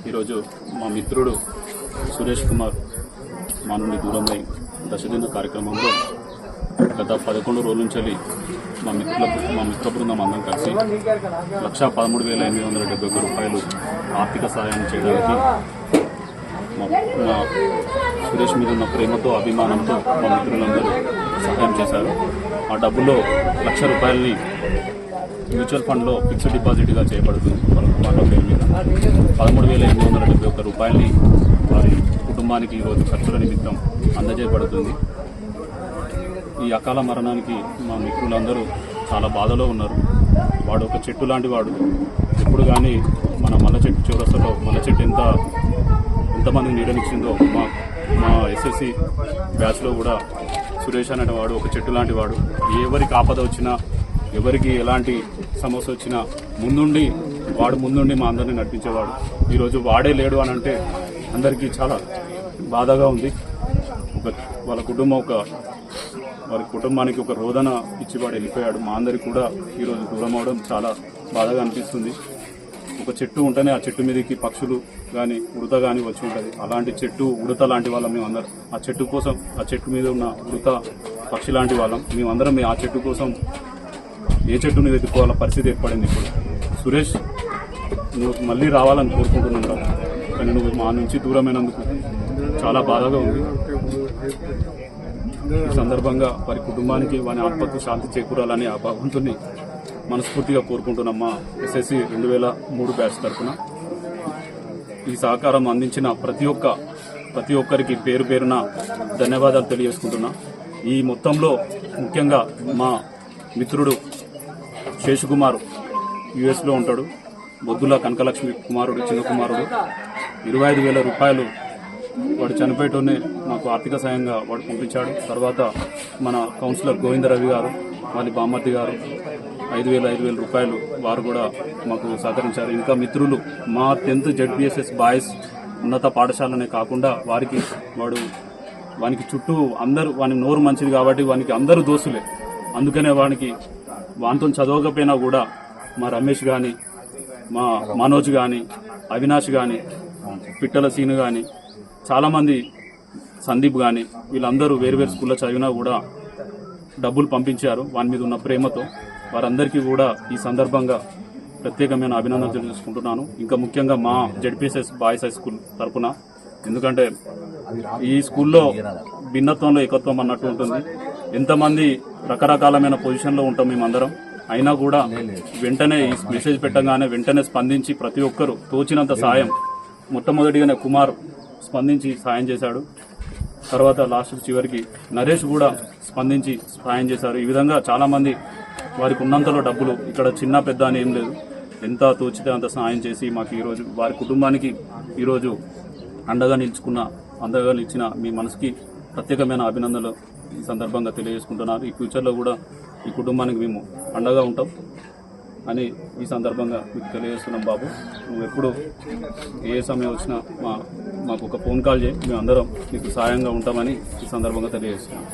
ఈరోజు మా మిత్రుడు సురేష్ కుమార్ మా నుండి దూరమై దశదిన కార్యక్రమంలో గత 11 రోజుల నుంచి మా మిత్ర బృందం అందరం కలిసి 1,13,871 రూపాయలు ఆర్థిక సహాయం చేయడానికి మా సురేష్ మీద ఉన్న ప్రేమతో అభిమానంతో మా మిత్రులందరూ సహాయం చేశారు. ఆ డబ్బులో 1,00,000 రూపాయలని మ్యూచువల్ ఫండ్లో ఫిక్స్డ్ డిపాజిట్గా చేయబడుతుంది. వాళ్ళ పేరు మీద 13,871 రూపాయలని వారి కుటుంబానికి ఈరోజు ఖర్చుల నిమిత్తం అందజేయబడుతుంది. ఈ అకాల మరణానికి మా మిత్రులందరూ చాలా బాధలో ఉన్నారు. వాడు ఒక చెట్టు లాంటి వాడు. ఎప్పుడు కానీ మన మల్ల చెట్టు చౌరస్తలో మల్ల చెట్టు ఎంతమంది నీడనిచ్చిందో మా ఎస్ఎస్సి బ్యాచ్లో కూడా సురేష్ అనేవాడు ఒక చెట్టు లాంటి వాడు. ఎవరికి ఆపద వచ్చినా ఎవరికి ఎలాంటి సమస్య వచ్చినా ముందుండి మా అందరినీ నడిపించేవాడు. ఈరోజు వాడే లేడు అని అంటే అందరికీ చాలా బాధగా ఉంది. వారి కుటుంబానికి ఒక రోదన ఇచ్చి వాడు వెళ్ళిపోయాడు. మా అందరికి కూడా ఈరోజు దూరం అవడం చాలా బాధగా అనిపిస్తుంది. ఒక చెట్టు ఉంటేనే ఆ చెట్టు మీదకి పక్షులు కానీ ఉడత కానీ వచ్చి ఉంటుంది. అలాంటి చెట్టు ఉడత లాంటి వాళ్ళం మేమందరం. ఆ చెట్టు కోసం ఆ చెట్టు మీద ఉన్న ఉడత పక్షి లాంటి వాళ్ళం మేమందరం. ఆ చెట్టు కోసం ఏ చెట్టుని వెతుక్కోవాల పరిస్థితి ఏర్పడింది. ఇప్పుడు సురేష్ నువ్వు మళ్ళీ రావాలని కోరుకుంటున్నావు, కానీ నువ్వు మా నుంచి దూరమైనందుకు చాలా బాధగా ఉంది. ఈ సందర్భంగా వారి కుటుంబానికి వారి ఆత్మకు శాంతి చేకూరాలని ఆ భగవంతుని మనస్ఫూర్తిగా కోరుకుంటున్నాం. మా ఎస్ఎస్సి 2003 బ్యాచ్ తరఫున ఈ సహకారం అందించిన ప్రతి ఒక్కరికి పేరు పేరున ధన్యవాదాలు తెలియజేసుకుంటున్నా. ఈ మొత్తంలో ముఖ్యంగా మా మిత్రుడు శేషుకుమార్ యుఎస్లో ఉంటాడు. బొద్దుల కనకలక్ష్మి కుమారుడు, చిన్న కుమారుడు. 25,000 రూపాయలు వాడు చనిపోయేటోనే మాకు ఆర్థిక సాయంగా వాడు పంపించాడు. తర్వాత మన కౌన్సిలర్ గోవిందరవి గారు, వాళ్ళ బామ్మర్ది గారు 5,000 రూపాయలు వారు కూడా మాకు సహకరించారు. ఇంకా మిత్రులు మా 10th జెడ్పీఎస్ఎస్ బాయ్స్ ఉన్నత పాఠశాలనే కాకుండా వానికి చుట్టూ అందరూ వాని నోరు మంచిది కాబట్టి వానికి అందరూ దోస్తులే. అందుకనే వానితో చదవకపోయినా కూడా మా రమేష్ కానీ, మా మనోజ్ కానీ, అవినాష్ కానీ, పిట్టల సీను కానీ, చాలామంది సందీప్ కానీ, వీళ్ళందరూ వేరు స్కూల్లో చదివినా కూడా డబ్బులు పంపించారు వాని మీద ఉన్న ప్రేమతో. వారందరికీ కూడా ఈ సందర్భంగా ప్రత్యేకమైన అభినందనలు తెలియజేసుకుంటున్నాను. ఇంకా ముఖ్యంగా మా జెడ్పీఎస్ఎస్ బాయ్స్ హై స్కూల్ తరఫున, ఎందుకంటే ఈ స్కూల్లో భిన్నత్వంలో ఏకత్వం అన్నట్టు ఉంటుంది. ఎంతమంది రకరకాలమైన పొజిషన్లో ఉంటాం మేమందరం, అయినా కూడా వెంటనే ఈ మెసేజ్ పెట్టగానే వెంటనే స్పందించి ప్రతి ఒక్కరూ తోచినంత సాయం, మొట్టమొదటిగానే కుమార్ స్పందించి సాయం చేశాడు. తర్వాత చివరికి నరేష్ కూడా స్పందించి సాయం చేశారు. ఈ విధంగా చాలామంది వారికి ఉన్నంతలో డబ్బులు, ఇక్కడ చిన్న పెద్ద అని ఏం లేదు, ఎంత తోచితే అంత సాయం చేసి మాకు ఈరోజు వారి కుటుంబానికి ఈరోజు అండగా నిలిచిన మీ మనసుకి ప్రత్యేకమైన అభినందనలు ఈ సందర్భంగా తెలియజేసుకుంటున్నారు. ఈ ఫ్యూచర్లో కూడా ఈ కుటుంబానికి మేము అండగా ఉంటాం అని ఈ సందర్భంగా మీకు తెలియజేస్తున్నాం. బాబు, నువ్వు ఎప్పుడు ఏ సమయం వచ్చినా మాకు ఒక ఫోన్ కాల్ చేయి, మేము అందరం మీకు సాయంగా ఉంటామని ఈ సందర్భంగా తెలియజేస్తున్నాం.